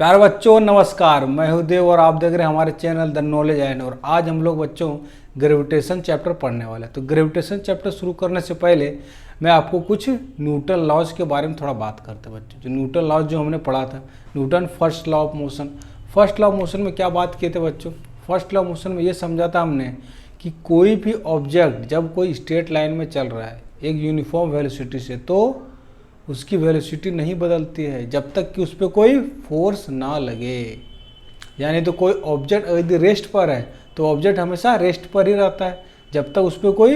प्यारे बच्चों नमस्कार, मैं हूं देव और आप देख रहे हैं हमारे चैनल द नॉलेज एंड। और आज हम लोग बच्चों ग्रेविटेशन चैप्टर पढ़ने वाले हैं। तो ग्रेविटेशन चैप्टर शुरू करने से पहले मैं आपको कुछ न्यूटन लॉज के बारे में थोड़ा बात करते हैं बच्चों। जो न्यूटन लॉज जो हमने पढ़ा था, Newton first law of motion. First law of motion में क्या बात किए थे बच्चों? फर्स्ट लॉ ऑफ मोशन में ये समझा था हमने कि कोई भी ऑब्जेक्ट जब कोई स्ट्रेट लाइन में चल रहा है एक यूनिफॉर्म वेलोसिटी से, तो उसकी वेलोसिटी नहीं बदलती है जब तक कि उस पर कोई फोर्स ना लगे। यानी तो कोई ऑब्जेक्ट यदि रेस्ट पर है तो ऑब्जेक्ट हमेशा रेस्ट पर ही रहता है जब तक उस पर कोई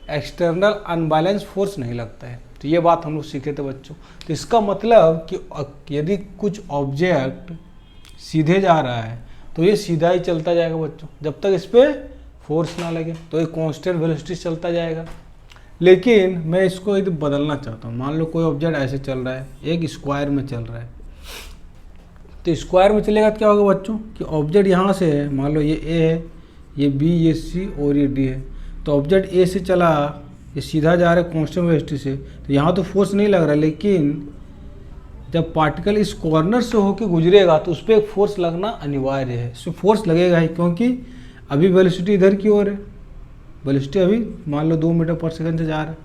एक्सटर्नल अनबैलेंस फोर्स नहीं लगता है। तो ये बात हम लोग सीखे थे बच्चों। तो इसका मतलब कि यदि कुछ ऑब्जेक्ट सीधे जा रहा है तो ये सीधा ही चलता जाएगा बच्चों जब तक इस पर फोर्स ना लगे, तो ये कांस्टेंट वेलोसिटी चलता जाएगा। लेकिन मैं इसको यदि बदलना चाहता हूँ, मान लो कोई ऑब्जेक्ट ऐसे चल रहा है, एक स्क्वायर में चल रहा है, तो स्क्वायर में चलेगा तो क्या होगा बच्चों कि ऑब्जेक्ट यहाँ से है, मान लो ये ए है, ये बी, ये सी और ये डी है। तो ऑब्जेक्ट ए से चला, ये सीधा जा रहा है कांस्टेंट वेलोसिटी से, तो यहाँ तो फोर्स नहीं लग रहा है। लेकिन जब पार्टिकल इस कॉर्नर से होकर गुजरेगा तो उस पर एक फोर्स लगना अनिवार्य है। इसमें फोर्स लगेगा ही, क्योंकि अभी वेलोसिटी इधर की ओर है, वेलोसिटी अभी मान लो 2 मीटर पर सेकंड से जा रहा है।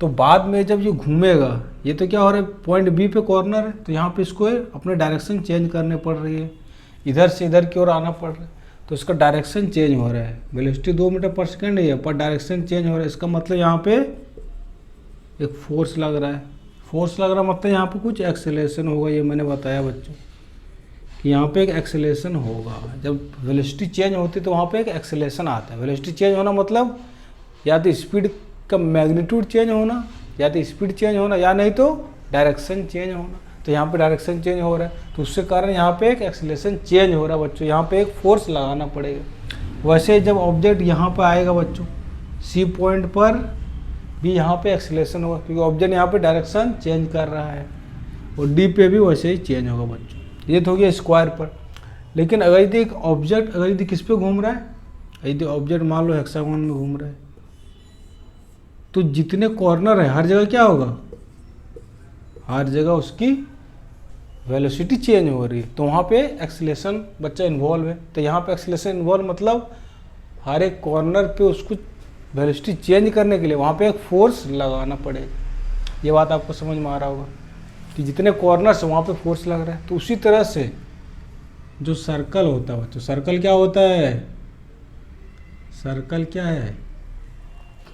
तो बाद में जब ये घूमेगा, ये तो क्या हो रहा है, पॉइंट बी पे कॉर्नर है, तो यहाँ पे इसको अपने डायरेक्शन चेंज करने पड़ रही है, इधर से इधर की ओर आना पड़ रहा है। तो इसका डायरेक्शन चेंज हो रहा है। वेलोसिटी 2 मीटर पर सेकंड ही है पर डायरेक्शन चेंज हो रहा है। इसका मतलब यहाँ पे एक फोर्स लग रहा है। फोर्स लग रहा मतलब यहाँ पे कुछ एक्सेलरेशन होगा। ये मैंने बताया बच्चों कि यहाँ पे एक एक्सेलरेशन होगा। जब वेलोसिटी चेंज होती है तो वहाँ पे एक एक्सेलरेशन आता है। वेलोसिटी चेंज होना मतलब या तो स्पीड का मैग्नीट्यूड चेंज होना, या तो स्पीड चेंज होना, या नहीं तो डायरेक्शन चेंज होना। तो यहाँ पे डायरेक्शन चेंज हो रहा है, तो उसके कारण यहाँ पे एक एक्सेलरेशन चेंज हो रहा है बच्चों। यहाँ पे एक फोर्स लगाना पड़ेगा। वैसे जब ऑब्जेक्ट यहाँ पर आएगा बच्चों, सी पॉइंट पर भी यहाँ पे एक्सेलरेशन होगा, क्योंकि ऑब्जेक्ट यहाँ पे डायरेक्शन चेंज कर रहा है। और डी पे भी वैसे ही चेंज होगा बच्चों। ये तो हो गया स्क्वायर पर। लेकिन अगर यदि एक ऑब्जेक्ट अगर यदि किस पे घूम रहा है, यदि ऑब्जेक्ट मान लो हेक्सागोन में घूम रहा है, तो जितने कॉर्नर है हर जगह क्या होगा, हर जगह उसकी वेलोसिटी चेंज हो रही है। तो वहाँ पे एक्सेलरेशन बच्चा इन्वॉल्व है। तो यहाँ पे एक्सेलरेशन इन्वॉल्व मतलब हर एक कॉर्नर पे उसको वेलोसिटी चेंज करने के लिए वहाँ पे एक फोर्स लगाना पड़ेगा। ये बात आपको समझ में आ रहा होगा कि जितने कॉर्नर्स वहाँ पे फोर्स लग रहा है। तो उसी तरह से जो सर्कल होता है, तो सर्कल क्या होता है, सर्कल क्या है,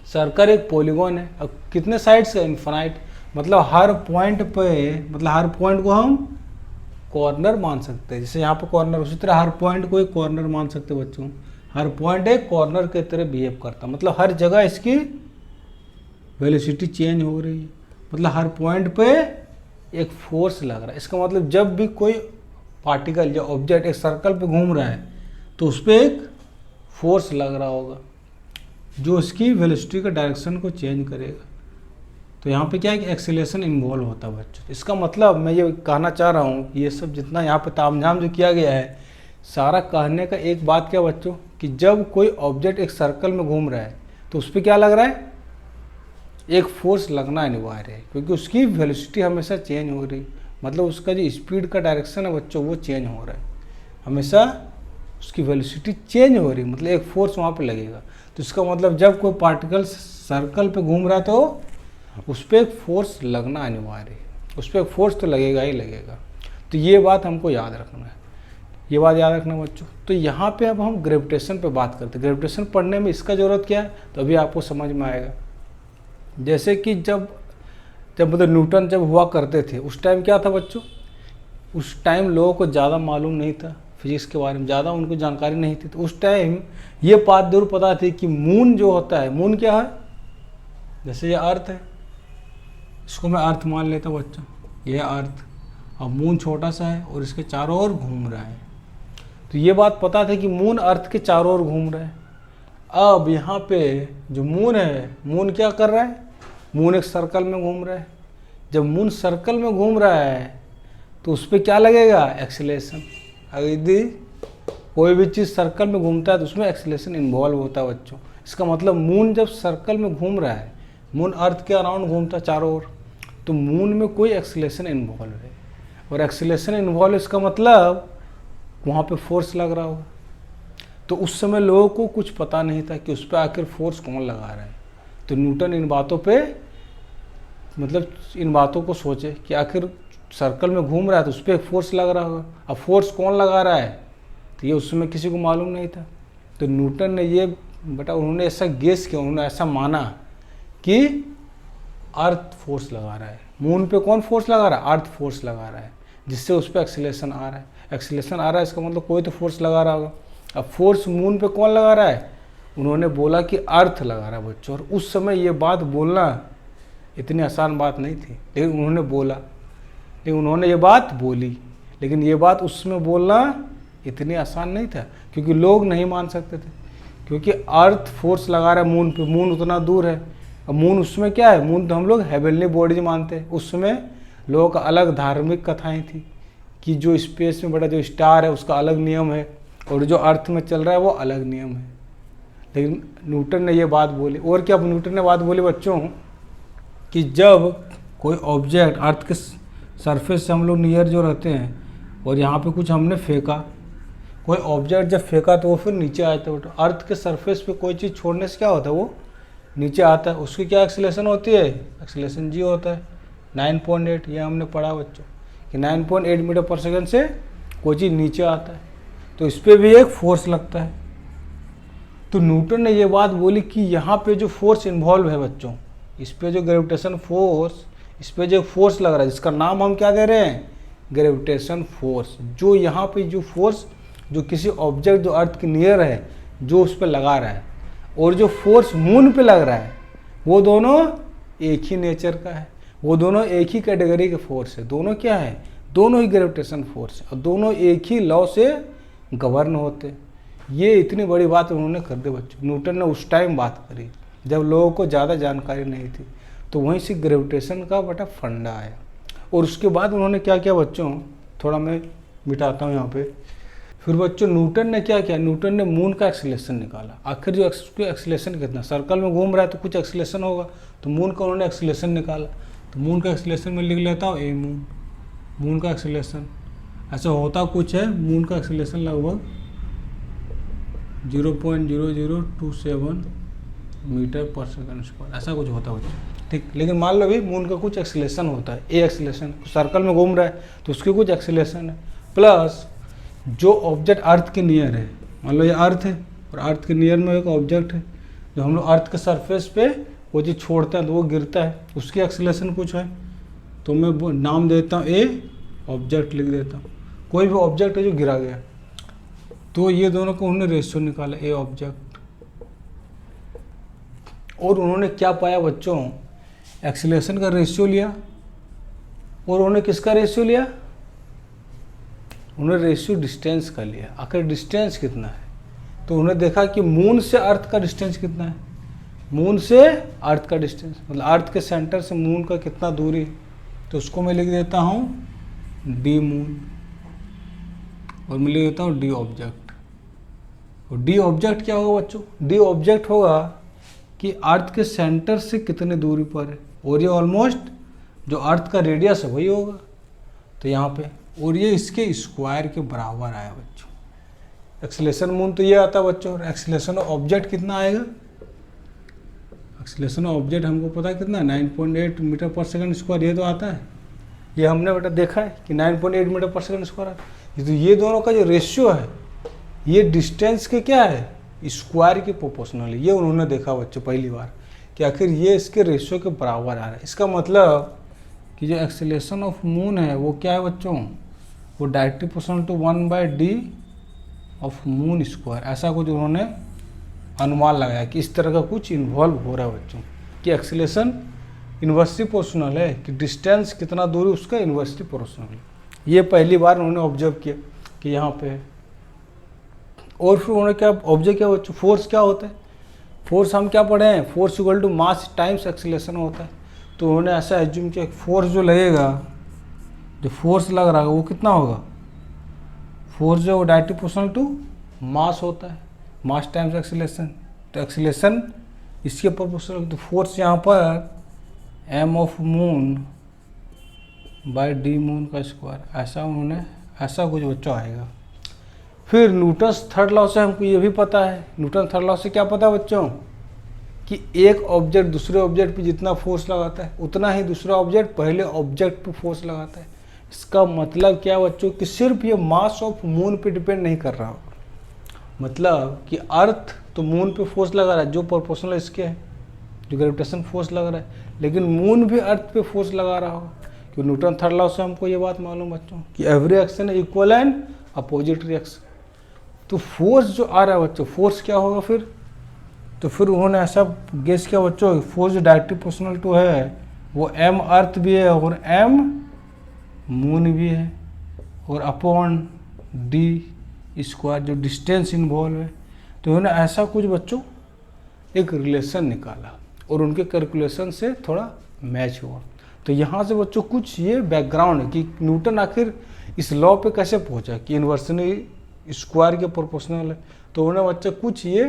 सर्कल एक पॉलीगॉन है। अब कितने साइड्स है, इन्फिनाइट। मतलब हर पॉइंट पे, मतलब हर पॉइंट को हम कॉर्नर मान सकते हैं। जैसे यहाँ पे कॉर्नर, उसी तरह हर पॉइंट को एक कॉर्नर मान सकते हैं बच्चों। हर पॉइंट एक कॉर्नर के तरह बिहेव करता है, मतलब हर जगह इसकी वेलोसिटी चेंज हो रही है। मतलब हर पॉइंट पे एक फोर्स लग रहा है। इसका मतलब जब भी कोई पार्टिकल या ऑब्जेक्ट एक सर्कल पे घूम रहा है तो उस पर एक फोर्स लग रहा होगा जो उसकी वेलोसिटी का डायरेक्शन को चेंज करेगा। तो यहाँ पे क्या है कि एक्सेलरेशन इन्वॉल्व होता है बच्चों। इसका मतलब मैं ये कहना चाह रहा हूँ, ये सब जितना यहाँ पे तामझाम जो किया गया है, सारा कहने का एक बात क्या बच्चों कि जब कोई ऑब्जेक्ट एक सर्कल में घूम रहा है तो उस पर क्या लग रहा है, एक फोर्स लगना अनिवार्य है, क्योंकि उसकी वेलोसिटी हमेशा चेंज हो रही है। मतलब उसका जो स्पीड का डायरेक्शन है बच्चों वो चेंज हो रहा है, हमेशा उसकी वेलोसिटी चेंज हो रही है, मतलब एक फोर्स वहाँ पे लगेगा। तो इसका मतलब जब कोई पार्टिकल सर्कल पे घूम रहा है तो उस पर एक फोर्स लगना अनिवार्य है, उस पर एक फोर्स तो लगेगा ही लगेगा। तो ये बात हमको याद रखना है, ये बात याद रखना बच्चों। तो यहाँ पे अब हम ग्रेविटेशन पे बात करते हैं। ग्रेविटेशन पढ़ने में इसका ज़रूरत क्या है तो अभी आपको समझ में आएगा। जैसे कि जब मतलब न्यूटन जब हुआ करते थे उस टाइम क्या था बच्चों, उस टाइम लोगों को ज़्यादा मालूम नहीं था फिजिक्स के बारे में, ज़्यादा उनको जानकारी नहीं थी। तो उस टाइम ये बात जरूर पता थी कि मून जो होता है, मून क्या है, जैसे ये अर्थ है, इसको मैं अर्थ मान लेता हूँ बच्चों, ये अर्थ, और मून छोटा सा है और इसके चारों ओर घूम रहा है। तो ये बात पता था कि मून अर्थ के चारों ओर घूम रहा है। अब यहाँ पे जो मून है, मून क्या कर रहा है, मून एक सर्कल में घूम रहा है। जब मून सर्कल में घूम रहा है तो उस पर क्या लगेगा, एक्सेलरेशन। अगर यदि कोई भी चीज़ सर्कल में घूमता है तो उसमें एक्सेलरेशन इन्वॉल्व होता है बच्चों। इसका मतलब मून जब सर्कल में घूम रहा है, मून अर्थ के अराउंड घूमता है चारों ओर, तो मून में कोई एक्सेलरेशन इन्वॉल्व है। और एक्सीलरेशन इन्वॉल्व, इसका मतलब वहाँ पे फोर्स लग रहा होगा। तो उस समय लोगों को कुछ पता नहीं था कि उस पर आखिर फोर्स कौन लगा रहा है। तो न्यूटन इन बातों पे, मतलब इन बातों को सोचे कि आखिर सर्कल में घूम रहा है तो उस पर फोर्स लग रहा होगा। अब फोर्स कौन लगा रहा है तो ये उस समय किसी को मालूम नहीं था। तो न्यूटन ने ये उन्होंने ऐसा गेस किया, उन्होंने ऐसा माना कि अर्थ फोर्स लगा रहा है। मून पे कौन फोर्स लगा रहा है? अर्थ फोर्स लगा रहा है, जिससे उस पर एक्सीलरेशन आ रहा है। एक्सीलरेशन आ रहा है इसका मतलब कोई तो फोर्स लगा रहा होगा। अब फोर्स मून पे कौन लगा रहा है? उन्होंने बोला कि अर्थ लगा रहा है बच्चों। और उस समय ये बात बोलना इतनी आसान बात नहीं थी, लेकिन उन्होंने बोला, लेकिन उन्होंने ये बात बोली। लेकिन ये बात उस समय बोलना इतनी आसान नहीं था, क्योंकि लोग नहीं मान सकते थे, क्योंकि अर्थ फोर्स लगा रहा है मून पे। मून उतना दूर है। अब मून उसमें क्या है? मून तो हम लोग हेवनली बॉडीज मानते हैं। उस समय लोगों का अलग धार्मिक कथाएं थी कि जो स्पेस में बड़ा जो स्टार है उसका अलग नियम है, और जो अर्थ में चल रहा है वो अलग नियम है। लेकिन न्यूटन ने ये बात बोली। और क्या न्यूटन ने बात बोली बच्चों? कि जब कोई ऑब्जेक्ट अर्थ के सरफेस से हम लोग नियर जो रहते हैं, और यहाँ पे कुछ हमने फेंका, कोई ऑब्जेक्ट जब फेंका तो वो फिर नीचे आता है। अर्थ के सरफेस पे कोई चीज़ छोड़ने से क्या होता है? वो नीचे आता है। उसकी क्या एक्सीलरेशन होती है? एक्सीलरेशन जी होता है 9.8। ये हमने पढ़ा बच्चों कि 9.8 मीटर पर सेकंड से कोई चीज़ नीचे आता है, तो इस पर भी एक फोर्स लगता है। तो न्यूटन ने ये बात बोली कि यहाँ पे जो फोर्स इन्वॉल्व है बच्चों, इस पे जो ग्रेविटेशन फोर्स, इस पे जो फोर्स लग रहा है, जिसका नाम हम क्या दे रहे हैं? Gravitation force. जो यहाँ पे जो फोर्स जो किसी ऑब्जेक्ट जो अर्थ के नियर है जो उस पर लगा रहा है, और जो फोर्स मून पे लग रहा है, वो दोनों एक ही नेचर का है। वो दोनों एक ही कैटेगरी के फोर्स है। दोनों क्या है? दोनों ही ग्रेविटेशन फोर्स है, और दोनों एक ही लॉ से गवर्न होते। ये इतनी बड़ी बात उन्होंने कर दी बच्चों। न्यूटन ने उस टाइम बात करी जब लोगों को ज़्यादा जानकारी नहीं थी। तो वहीं से ग्रेविटेशन का बड़ा फंडा आया। और उसके बाद उन्होंने क्या किया बच्चों, थोड़ा मैं मिटाता हूँ यहाँ पे। फिर बच्चों न्यूटन ने क्या किया? न्यूटन ने मून का एक्सीलरेशन निकाला। आखिर जो एक्सीलरेशन कितना, सर्कल में घूम रहा है तो कुछ एक्सीलरेशन होगा, तो मून का उन्होंने एक्सीलरेशन निकाला। तो मून का एक्सीलरेशन में लिख लेता हूँ ए मून। मून का एक्सीलरेशन ऐसा होता कुछ है, मून का एक्सीलरेशन लगभग 0.0027 मीटर पर सेकंड स्क्वायर, ऐसा कुछ होता है, ठीक। लेकिन मान लो भी मून का कुछ एक्सीलरेशन होता है, ए एक्सीलरेशन। सर्कल में घूम रहा है तो उसकी कुछ एक्सीलरेशन है, प्लस जो ऑब्जेक्ट अर्थ के नियर है, मान लो ये अर्थ है और अर्थ के नियर में एक ऑब्जेक्ट है, जो हम लोग अर्थ के सरफेस पे वो चीज़ छोड़ते हैं तो वो गिरता है, उसकी एक्सीलरेशन कुछ है। तो मैं नाम देता हूँ ए ऑब्जेक्ट, लिख देता हूँ। कोई भी ऑब्जेक्ट है जो गिरा गया, तो ये दोनों को उन्होंने रेशियो निकाला, ए ऑब्जेक्ट। और उन्होंने क्या पाया बच्चों? एक्सीलरेशन का रेशियो लिया। और उन्होंने किसका रेशियो लिया? उन्होंने रेशियो डिस्टेंस का लिया। आखिर डिस्टेंस कितना है? तो उन्होंने देखा कि मून से अर्थ का डिस्टेंस कितना है। मून से अर्थ का डिस्टेंस मतलब अर्थ के सेंटर से मून का कितना दूरी, तो उसको मैं लिख देता हूँ डी मून, और मैं लिख देता हूँ डी ऑब्जेक्ट। और डी ऑब्जेक्ट क्या होगा बच्चों? डी ऑब्जेक्ट होगा कि अर्थ के सेंटर से कितने दूरी पर है, और ये ऑलमोस्ट जो अर्थ का रेडियस है वही होगा। तो यहाँ पे, और ये इसके स्क्वायर के बराबर आया बच्चों। एक्सीलरेशन मून तो ये आता है बच्चों, और एक्सीलरेशन ऑब्जेक्ट कितना आएगा? एक्सीलरेशन ऑब्जेक्ट हमको पता है कितना, 9.8 मीटर पर सेकंड स्क्वायर, ये तो आता है। ये हमने बेटा देखा है कि 9.8 मीटर पर सेकंड स्क्वायर आता है। तो ये दोनों का जो रेशियो है, ये डिस्टेंस के क्या है? स्क्वायर के प्रोपोर्शनल है। ये उन्होंने देखा बच्चों पहली बार कि आखिर ये इसके रेशियो के बराबर आ रहा है। इसका मतलब कि जो एक्सीलरेशन ऑफ मून है वो क्या है बच्चों? वो directly proportional to 1/d of moon square, ऐसा कुछ उन्होंने अनुमान लगाया कि इस तरह का कुछ इन्वॉल्व हो रहा है बच्चों, कि एक्सीलरेशन इन्वर्सली प्रोपोर्शनल है, कि डिस्टेंस कितना दूरी उसका इन्वर्सली प्रोपोर्शनल है। ये पहली बार उन्होंने ऑब्जर्व किया कि यहाँ पे है। और फिर उन्होंने क्या ऑब्जर्व किया बच्चों? फोर्स क्या होता है? फोर्स हम क्या पढ़े हैं? Force equal to mass times acceleration होता है। तो उन्होंने ऐसा एज्यूम किया फोर्स जो लगेगा, जो फोर्स लग रहा है वो कितना होगा? फोर्स जो डायरेक्टली प्रोपोर्शनल टू मास होता है, मास टाइम्स एक्सीलरेशन। तो एक्सीलरेशन इसके प्रोपोर्शनल। तो फोर्स यहाँ पर M of moon by D moon का स्क्वायर, ऐसा उन्होंने ऐसा कुछ बच्चों आएगा। फिर न्यूटन्स थर्ड लॉ से हमको ये भी पता है, न्यूटन थर्ड लॉ से क्या पता है बच्चों कि एक ऑब्जेक्ट दूसरे ऑब्जेक्ट पे जितना फोर्स लगाता है उतना ही दूसरा ऑब्जेक्ट पहले ऑब्जेक्ट पे फोर्स लगाता है। इसका मतलब क्या बच्चों कि सिर्फ ये मास ऑफ मून पे डिपेंड नहीं कर रहा होगा, मतलब कि अर्थ तो मून पे फोर्स लगा रहा है जो प्रोपोर्शनल इसके है, जो ग्रेविटेशन फोर्स लग रहा है, लेकिन मून भी अर्थ पे फोर्स लगा रहा होगा, क्योंकि न्यूटन थर्ड लॉ से हमको ये बात मालूम बच्चों कि every action equal and opposite reaction. तो फोर्स जो आ रहा है बच्चों, फोर्स क्या होगा फिर, तो फिर उन्होंने ऐसा गेस किया बच्चों, फोर्स जो डायरेक्टली प्रोपोर्शनल टू है वो एम अर्थ भी है और एम मून भी है, और अपॉन डी स्क्वायर जो डिस्टेंस इन्वॉल्व है। तो उन्होंने ऐसा कुछ बच्चों एक रिलेशन निकाला और उनके कैलकुलेशन से थोड़ा मैच हुआ। तो यहाँ से बच्चों कुछ ये बैकग्राउंड है कि न्यूटन आखिर इस लॉ पे कैसे पहुँचा कि इन्वर्सली स्क्वायर के प्रोपोर्शनल है। तो उन्होंने बच्चा कुछ ये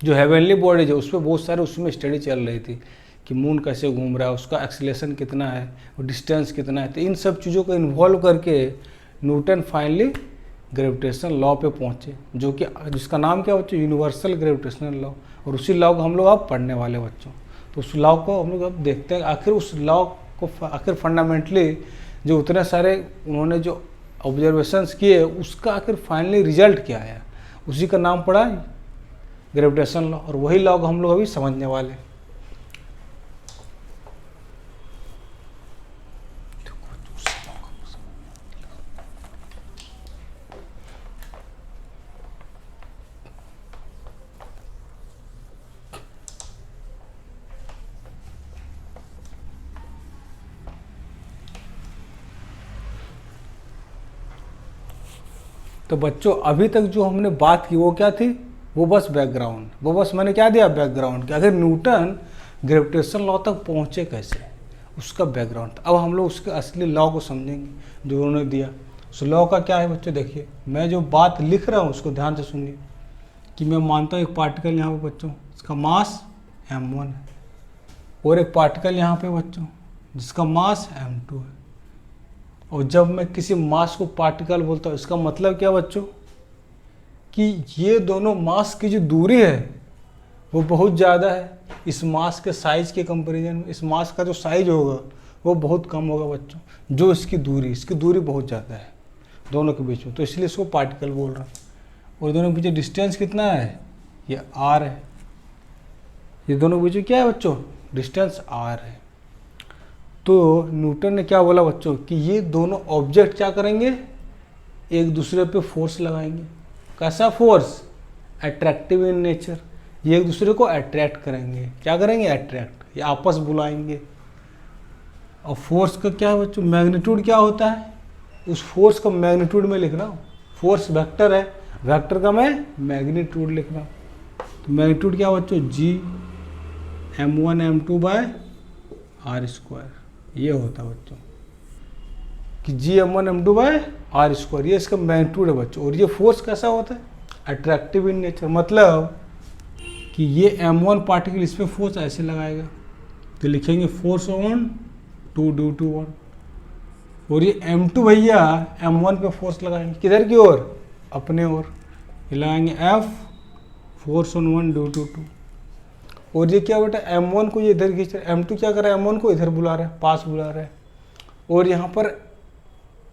जो हेवनली बॉडीज है उस पर बहुत सारे उसमें स्टडी चल रही थी कि मून कैसे घूम रहा है, उसका एक्सीलरेशन कितना है और डिस्टेंस कितना है। तो इन सब चीज़ों को इन्वॉल्व करके न्यूटन फाइनली ग्रेविटेशन लॉ पे पहुँचे, जो कि जिसका नाम क्या बच्चों, यूनिवर्सल ग्रेविटेशनल लॉ। और उसी लॉ को हम लोग अब पढ़ने वाले बच्चों। तो उस लॉ को हम लोग अब देखते हैं आखिर उस लॉ को आखिर फंडामेंटली जो उतने सारे उन्होंने जो ऑब्जर्वेशंस किए उसका आखिर फाइनली रिजल्ट क्या आया, उसी का नाम पड़ा ग्रेविटेशन लॉ। और वही लॉ को हम लोग अभी समझने वाले हैं। तो बच्चों अभी तक जो हमने बात की वो क्या थी, वो बस बैकग्राउंड, वो बस मैंने क्या दिया बैकग्राउंड कि अगर न्यूटन ग्रेविटेशन लॉ तक पहुँचे कैसे, उसका बैकग्राउंड। अब हम लोग उसके असली लॉ को समझेंगे जो उन्होंने दिया। उस लॉ का क्या है बच्चों, देखिए मैं जो बात लिख रहा हूँ उसको ध्यान से सुनिए कि मैं मानता हूँ एक पार्टिकल यहाँ पे बच्चों इसका मास m1 है और एक पार्टिकल यहाँ पे बच्चों जिसका मास m2 है। और जब मैं किसी मास को पार्टिकल बोलता हूँ इसका मतलब क्या बच्चों कि ये दोनों मास की जो दूरी है वो बहुत ज़्यादा है इस मास के साइज के कंपैरिजन में। इस मास का जो साइज होगा वो बहुत कम होगा बच्चों, जो इसकी दूरी बहुत ज़्यादा है दोनों के बीच में, तो इसलिए इसको पार्टिकल बोल रहा हूँ। और दोनों के बीच डिस्टेंस कितना है, ये r है। ये दोनों के बीच में क्या है बच्चों, डिस्टेंस r है। तो न्यूटन ने क्या बोला बच्चों कि ये दोनों ऑब्जेक्ट क्या करेंगे, एक दूसरे पे फोर्स लगाएंगे। कैसा फोर्स, अट्रैक्टिव इन नेचर। ये एक दूसरे को अट्रैक्ट करेंगे, क्या करेंगे, अट्रैक्ट, ये आपस बुलाएंगे। और फोर्स का क्या है बच्चों, मैग्नीट्यूड क्या होता है, उस फोर्स का मैग्नीट्यूड में लिख रहा हूँ। फोर्स वेक्टर है, वेक्टर का मैं मैग्नीट्यूड लिख रहा हूँ। तो मैग्नीट्यूड क्या बच्चों, जी m1 m2 bye r square, ये होता है बच्चों कि जी m1 m2 bye r square, ये इसका मैग्नीट्यूड है बच्चों। और ये फोर्स कैसा होता है, अट्रैक्टिव इन नेचर, मतलब कि ये m1 पार्टिकल इस पर फोर्स ऐसे लगाएगा तो लिखेंगे फोर्स ऑन 2 ड्यू टू 1। और ये m2 भैया m1 पे फोर्स लगाएंगे, किधर की ओर, अपने ओर, ये लगाएंगे F force on 1 due to 2। और ये क्या बेटा m1 को ये इधर खींच रहा है, m2 क्या कर रहा है, m1 को इधर बुला रहा है, पास बुला रहा है। और यहाँ पर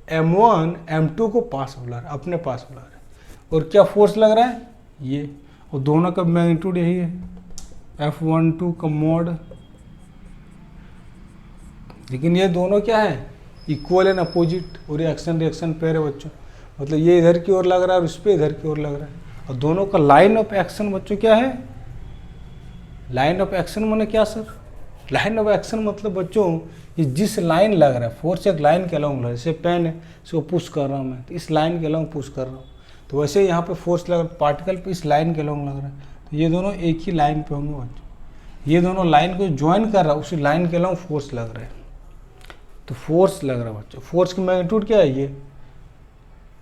m1 m2 को पास बुला रहा है, अपने पास बुला रहा है। और क्या फोर्स लग रहा है, ये, और दोनों का मैग्नीट्यूड यही है F12 का मोड। लेकिन ये दोनों क्या है, इक्वल एंड अपोजिट, और ये एक्शन रिएक्शन पेयर है बच्चों, मतलब ये इधर की ओर लग रहा है और इस पर इधर की ओर लग रहा है। और दोनों का लाइन ऑफ एक्शन बच्चों क्या है, लाइन ऑफ एक्शन माने क्या सर, लाइन ऑफ एक्शन मतलब बच्चों ये जिस लाइन लग रहा है, फोर्स एक लाइन के अलॉन्ग लग रहा है, जैसे पेन है इसको पुश कर रहा हूँ मैं तो इस लाइन के अलॉन्ग पुश कर रहा हूँ, तो वैसे यहाँ पे फोर्स लग रहा है पार्टिकल पे इस लाइन के अलॉन्ग लग रहा है, तो ये दोनों एक ही लाइन पे होंगे बच्चों। ये दोनों लाइन को ज्वाइन कर रहा है, उसी लाइन के अलॉन्ग फोर्स लग रहा है, तो फोर्स लग रहा है बच्चों। फोर्स की मैग्नीट्यूड क्या है ये,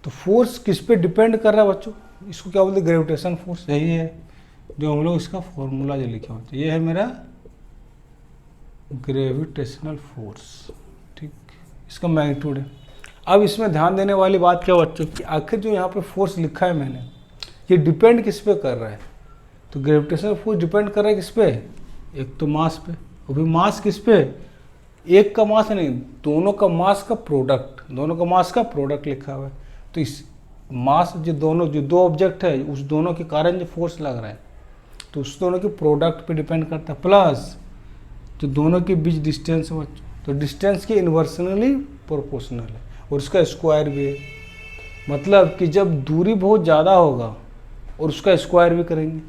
तो फोर्स किस पे डिपेंड कर रहा है बच्चों, इसको क्या बोलते हैं, ग्रेविटेशन फोर्स। यही है जो हम लोग इसका फॉर्मूला जो लिखे होते, ये है मेरा ग्रेविटेशनल फोर्स, ठीक। इसका मैग्नीट्यूड है। अब इसमें ध्यान देने वाली बात क्या बच्चों कि आखिर जो यहाँ पे फोर्स लिखा है मैंने, ये डिपेंड किस पे कर रहा है? तो ग्रेविटेशनल फोर्स डिपेंड कर रहा है किस पे? एक तो मास पे, और भी मास किस पे? एक का मास नहीं, दोनों का मास का प्रोडक्ट, दोनों का मास का प्रोडक्ट लिखा हुआ है। तो इस मास जो दो ऑब्जेक्ट है, उस दोनों के कारण जो फोर्स लग रहा है, तो उस दोनों के प्रोडक्ट पे डिपेंड करता है, प्लस जो दोनों के बीच डिस्टेंस है बच्चों, तो डिस्टेंस के इन्वर्सनली प्रोपोर्शनल है, और उसका स्क्वायर भी है। मतलब कि जब दूरी बहुत ज़्यादा होगा और उसका स्क्वायर भी करेंगे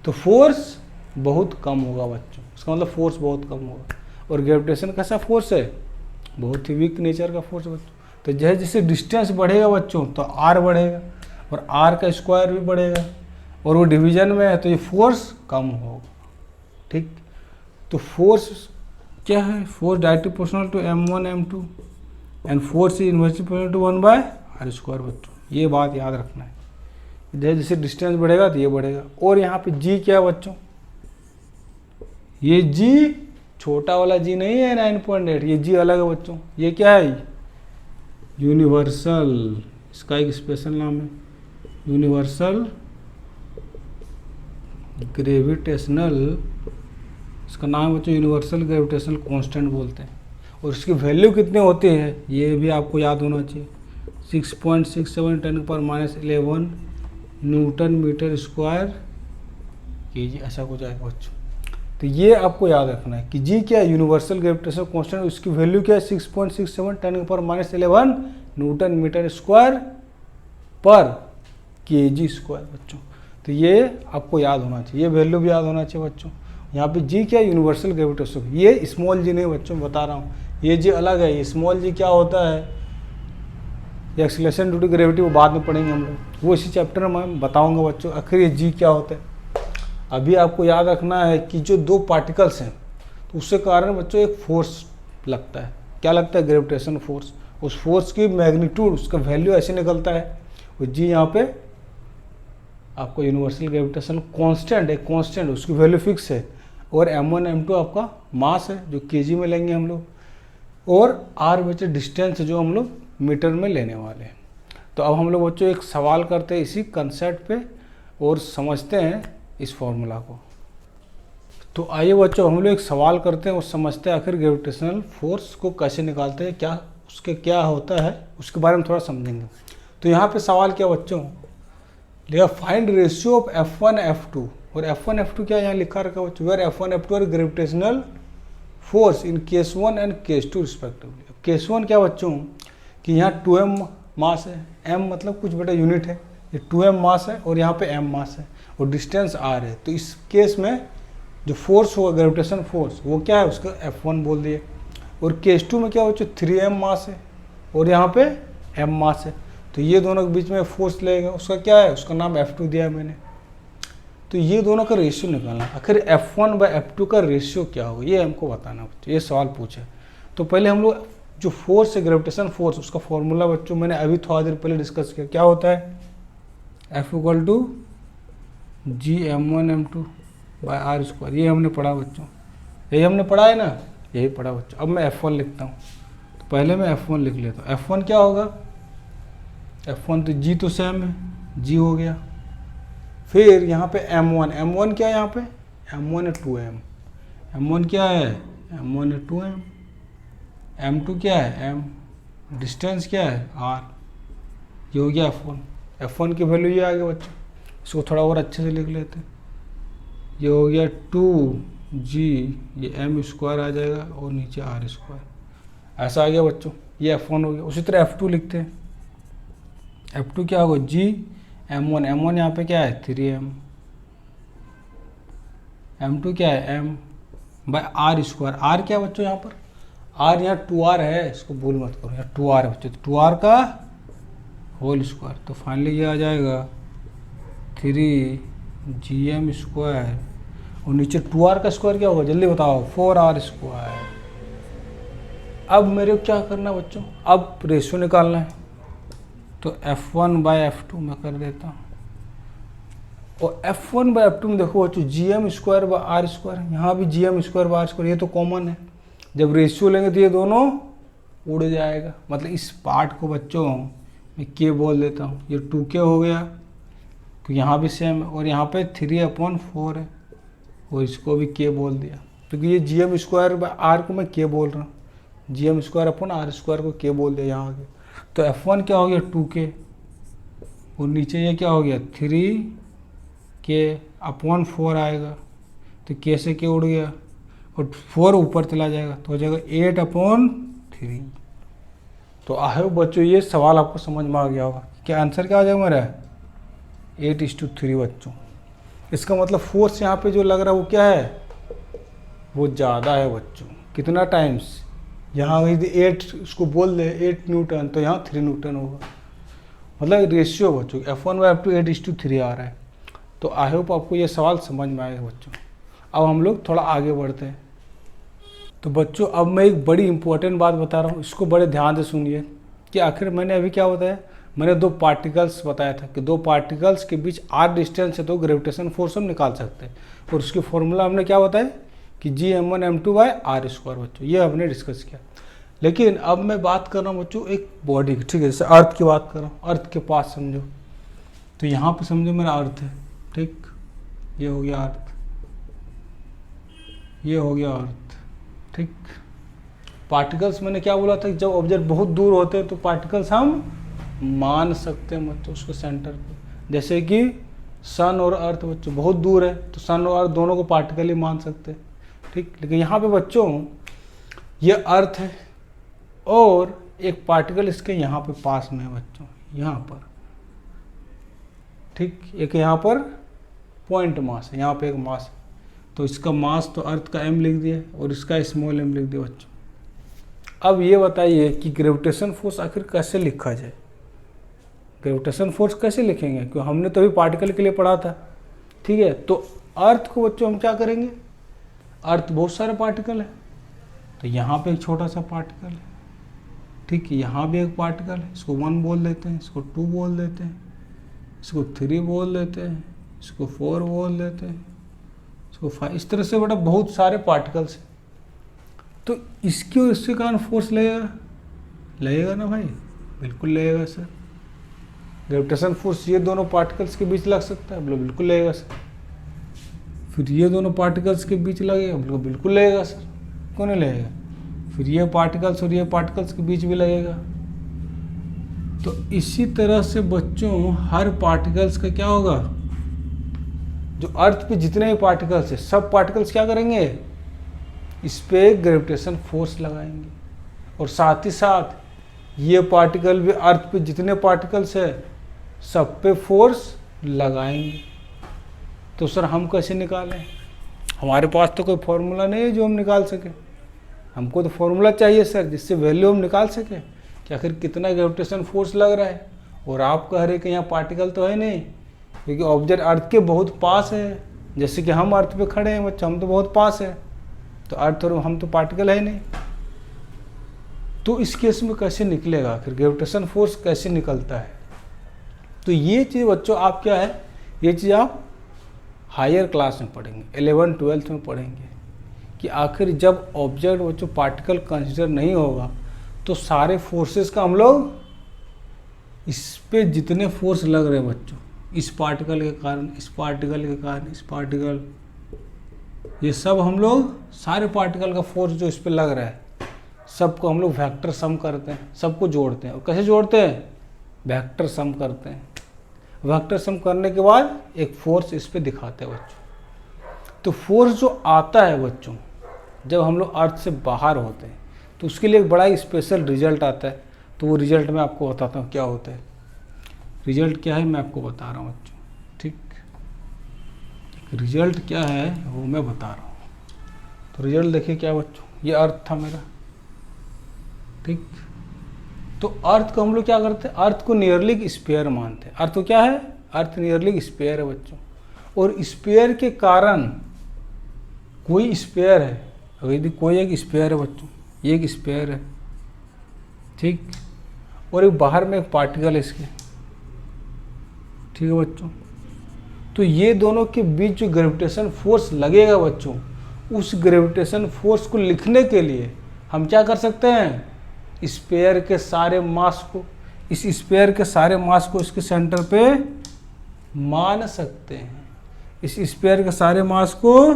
तो फोर्स बहुत कम होगा बच्चों। इसका मतलब फोर्स बहुत कम होगा। और ग्रेविटेशन कैसा फोर्स है? बहुत ही वीक नेचर का फोर्स है बच्चों। तो जैसे जैसे डिस्टेंस बढ़ेगा बच्चों तो आर बढ़ेगा, और आर का स्क्वायर भी बढ़ेगा, और वो डिवीजन में है तो ये फोर्स कम होगा। ठीक, तो फोर्स क्या है? Force directly proportional to m1 m2 and force is inversely proportional to 1/r² बच्चों। ये बात याद रखना है। जैसे जैसे डिस्टेंस बढ़ेगा तो ये बढ़ेगा। और यहाँ पे g क्या है बच्चों? ये g छोटा वाला g नहीं है 9.8, ये g अलग है बच्चों। ये क्या है? यूनिवर्सल, इसका एक स्पेशल नाम है, यूनिवर्सल ग्रेविटेशनल, इसका नाम बच्चों यूनिवर्सल ग्रेविटेशनल कांस्टेंट बोलते हैं। और इसकी वैल्यू कितनी होती है ये भी आपको याद होना चाहिए, 6.67 10⁻11 न्यूटन मीटर स्क्वायर केजी, ऐसा कुछ आएगा बच्चों। तो ये आपको याद रखना है कि जी क्या है? यूनिवर्सल ग्रेविटेशनल कांस्टेंट, उसकी वैल्यू क्या है? 6.67 10⁻11 न्यूटन मीटर स्क्वायर पर केजी स्क्वायर बच्चों। तो ये आपको याद होना चाहिए, ये वैल्यू भी याद होना चाहिए बच्चों। यहाँ पे जी क्या है? Universal gravitation. ये स्मॉल जी नहीं बच्चों, बता रहा हूँ, ये जी अलग है। ये स्मॉल जी क्या होता है? एक्सीलरेशन ड्यू टू ग्रेविटी, वो बाद में पढ़ेंगे हम लोग, वो इसी चैप्टर में मैं बताऊंगा बच्चों। आखिर ये जी क्या होता है? अभी आपको याद रखना है कि जो दो पार्टिकल्स हैं तो उसके कारण बच्चों एक फोर्स लगता है। क्या लगता है? Gravitation force. उस फोर्स की मैग्नीट्यूड, उसका वैल्यू ऐसे निकलता है। वो जी यहाँ पे आपको यूनिवर्सल ग्रेविटेशन कांस्टेंट है, कांस्टेंट, उसकी वैल्यू फिक्स है। और m1 m2 आपका मास है जो केजी में लेंगे हम लोग, और r बच्चे डिस्टेंस जो हम लोग मीटर में लेने वाले हैं। तो अब हम लोग बच्चों एक सवाल करते हैं इसी कंसेप्ट पे और समझते हैं इस फॉर्मूला को। तो आइए बच्चों हम लोग एक सवाल करते हैं और समझते हैं आखिर ग्रेविटेशनल फोर्स को कैसे निकालते हैं, क्या उसके क्या होता है उसके बारे में थोड़ा समझेंगे। तो यहाँ पे सवाल क्या बच्चों लिखा, find ratio of F1 F2, और F1 F2 क्या यहाँ लिखा रखा बच्चों? Where F1 F2 are gravitational force in case 1 and case 2 respectively. Case 1 क्या बच्चों कि यहाँ 2m मास है, m मतलब कुछ बेटा यूनिट है, ये 2m मास है और यहाँ पे m मास है और डिस्टेंस r है। तो इस केस में जो फोर्स होगा ग्रेविटेशन फोर्स वो क्या है? उसका F1 बोल दिए। और केस 2 में क्या बच्चों? 3m मास है और यहाँ पे m मास है। तो ये दोनों के बीच में फोर्स लगेगा, उसका क्या है? उसका नाम F2 दिया है मैंने। तो ये दोनों का रेशियो निकालना, आखिर F1/F2 का रेशियो क्या होगा ये हमको बताना बच्चों, ये सवाल पूछे। तो पहले हम लोग जो फोर्स है ग्रेविटेशन फोर्स, उसका फॉर्मूला बच्चों मैंने अभी थोड़ा देर पहले डिस्कस किया। क्या होता है? F = Gm1 m2/r²। ये हमने पढ़ा बच्चों, यही हमने पढ़ा है ना, यही पढ़ा बच्चों। अब मैं F1 लिखता हूँ, तो पहले मैं F1 लिख लेता हूँ। F1 क्या होगा? F1 तो G तो सेम है, G हो गया। फिर यहाँ पे M1, M1 क्या है यहाँ पे? M1 है 2m, M1 क्या है? M1 है 2m, M2 क्या है? m, डिस्टेंस क्या है? r। ये हो गया F1। F1 की वैल्यू ये आ गया बच्चों, इसको थोड़ा और अच्छे से लिख लेते हैं। ये हो गया 2g, ये m² आ जाएगा और नीचे r², ऐसा आ गया बच्चों। ये F1 हो गया। उसी तरह F2 लिखते हैं। F2 क्या होगा? G M1, M1 यहाँ पे क्या है? 3m, M2 क्या है? m/r²। r क्या बच्चों यहाँ पर? r यहाँ 2r है, इसको भूल मत करो, यहाँ 2r है बच्चों, तो 2r का होल स्क्वायर। तो फाइनली ये आ जाएगा 3gm² और नीचे 2r का स्क्वायर क्या होगा? जल्दी बताओ, 4r²। अब मेरे को क्या करना बच्चों? अब रेशियो निकालना है। तो F1/F2 मैं कर देता हूँ, और F1/F2 में देखो बच्चों Gm²/r², यहाँ भी Gm²/r², ये तो कॉमन है। जब रेशियो लेंगे तो ये दोनों उड़ जाएगा। मतलब इस पार्ट को बच्चों मैं के बोल देता हूँ, ये 2k हो गया, तो यहाँ भी सेम है, और यहाँ पे 3/4 है, और इसको भी के बोल दिया, क्योंकि ये GM² को मैं के बोल रहा हूँ, GM²/r² को के बोल दिया यहाँ आगे। तो F1 क्या हो गया 2k, और नीचे ये क्या हो गया 3k/4 आएगा, तो k से k उड़ गया, और 4 ऊपर चला जाएगा तो हो जाएगा 8/3। तो आई होप बच्चों ये सवाल आपको समझ में आ गया होगा। क्या आंसर क्या आ जाएगा मेरा 8:3 बच्चों। इसका मतलब फोर्स यहाँ पे जो लग रहा है वो क्या है, वो ज़्यादा है बच्चों। कितना टाइम्स, यहाँ यदि 8 उसको बोल दे 8 न्यूटन, तो यहाँ 3 न्यूटन होगा। मतलब रेशियो बच्चों F1/F2 8:3 आ रहा है। तो आई होप आपको ये सवाल समझ में आएगा बच्चों। अब हम लोग थोड़ा आगे बढ़ते हैं। तो बच्चों अब मैं एक बड़ी इंपॉर्टेंट बात बता रहा हूँ, इसको बड़े ध्यान से सुनिए कि आखिर मैंने अभी क्या बताया। मैंने 2 पार्टिकल्स बताया था कि 2 पार्टिकल्स के बीच r डिस्टेंस है तो ग्रेविटेशन फोर्स हम निकाल सकते हैं, और उसकी फॉर्मूला हमने क्या बताया कि Gm1m2/r² बच्चों, ये हमने डिस्कस किया। लेकिन अब मैं बात कर रहा हूँ बच्चों एक बॉडी की, ठीक है, जैसे अर्थ की बात कर रहा हूँ। अर्थ के पास समझो, तो यहाँ पे समझो मेरा अर्थ है, ठीक, ये हो गया अर्थ, ये हो गया अर्थ, ठीक। पार्टिकल्स मैंने क्या बोला था कि जब ऑब्जेक्ट बहुत दूर होते हैं तो पार्टिकल्स हम मान सकते हैं बच्चों उसको सेंटर पे। जैसे कि सन और अर्थ बच्चों बहुत दूर है, तो सन और अर्थ दोनों को पार्टिकल ही मान सकते हैं, ठीक। लेकिन यहाँ पे बच्चों ये अर्थ है और एक पार्टिकल इसके यहाँ पे पास में है बच्चों, यहाँ पर, ठीक। एक यहाँ पर पॉइंट मास है, यहाँ पे एक मास है, तो इसका मास तो अर्थ का m लिख दिया और इसका स्मॉल m लिख दिया बच्चों। अब ये बताइए कि ग्रेविटेशन फोर्स आखिर कैसे लिखा जाए। ग्रेविटेशन फोर्स कैसे लिखेंगे, क्योंकि हमने तो अभी पार्टिकल के लिए पढ़ा था, ठीक है। तो अर्थ को बच्चों हम क्या करेंगे, अर्थ बहुत सारे पार्टिकल है, तो यहाँ पे एक छोटा सा पार्टिकल है, ठीक है, यहाँ भी एक पार्टिकल है, इसको 1 बोल देते हैं, इसको 2 बोल देते हैं, इसको 3 बोल देते हैं, इसको 4 बोल देते हैं, इसको 5, इस तरह से बेटा बहुत सारे पार्टिकल्स हैं। तो इसके और इसके कारण फोर्स लगेगा ना भाई, बिल्कुल लगेगा सर। ग्रेविटेशन फोर्स ये दोनों पार्टिकल्स के बीच लग सकता है, बिल्कुल लगेगा सर। फिर ये दोनों पार्टिकल्स के बीच लगेगा, बिल्कुल लगेगा सर, क्यों नहीं लगेगा। फिर ये पार्टिकल्स और ये पार्टिकल्स के बीच भी लगेगा। तो इसी तरह से बच्चों हर पार्टिकल्स का क्या होगा, जो अर्थ पे जितने भी पार्टिकल्स है सब पार्टिकल्स क्या करेंगे, इस पे ग्रेविटेशन फोर्स लगाएंगे, और साथ ही साथ ये पार्टिकल भी अर्थ पे जितने पार्टिकल्स है सब पे फोर्स लगाएंगे। तो सर हम कैसे निकालें, हमारे पास तो कोई फॉर्मूला नहीं है जो हम निकाल सकें। हमको तो फॉर्मूला चाहिए सर जिससे वैल्यू हम निकाल सकें कि आखिर कितना ग्रेविटेशन फोर्स लग रहा है। और आप कह रहे कि यहाँ पार्टिकल तो है नहीं, क्योंकि ऑब्जेक्ट अर्थ के बहुत पास है, जैसे कि हम अर्थ पे खड़े हैं बच्चा, हम तो बहुत पास है, तो अर्थ और हम तो पार्टिकल है नहीं। तो इस केस में कैसे निकलेगा आखिर ग्रेविटेशन फोर्स कैसे निकलता है। तो ये चीज़ बच्चों आप क्या है, ये चीज़ आप हायर क्लास में पढ़ेंगे, 11th-12th में पढ़ेंगे कि आखिर जब ऑब्जेक्ट बच्चों पार्टिकल कंसिडर नहीं होगा तो सारे फोर्सेस का हम लोग इस पे जितने फोर्स लग रहे हैं बच्चों, इस पार्टिकल के कारण, इस पार्टिकल के कारण, इस पार्टिकल, ये सब हम लोग सारे पार्टिकल का फोर्स जो इस पे लग रहा है सबको हम लोग वेक्टर सम करते हैं, सबको जोड़ते हैं। और कैसे जोड़ते हैं, वेक्टर सम करते हैं। वेक्टर सम करने के बाद एक फोर्स इस पे दिखाते हैं बच्चों। तो फोर्स जो आता है बच्चों जब हम लोग अर्थ से बाहर होते हैं तो उसके लिए एक बड़ा ही स्पेशल रिजल्ट आता है। तो वो रिजल्ट मैं आपको बताता हूँ क्या होता है। रिजल्ट क्या है मैं आपको बता रहा हूँ बच्चों, ठीक। रिजल्ट क्या है वो मैं बता रहा हूँ। तो रिजल्ट देखिए क्या बच्चों, ये अर्थ था मेरा, ठीक। तो अर्थ को हम लोग क्या करते हैं, अर्थ को नियरली स्फीयर मानते हैं। अर्थ को क्या है, अर्थ नियरली स्फीयर है बच्चों। और स्फीयर के कारण कोई स्फीयर है, अगर यदि कोई एक स्फीयर है बच्चों, ये एक स्फीयर है, ठीक, और एक बाहर में एक पार्टिकल है इसके, ठीक है बच्चों। तो ये दोनों के बीच जो ग्रेविटेशन फोर्स लगेगा बच्चों, उस ग्रेविटेशन फोर्स को लिखने के लिए हम क्या कर सकते हैं, स्फीयर के सारे मास को, इस स्फीयर के सारे मास को इसके सेंटर पे मान सकते हैं। इस स्फीयर के सारे मास को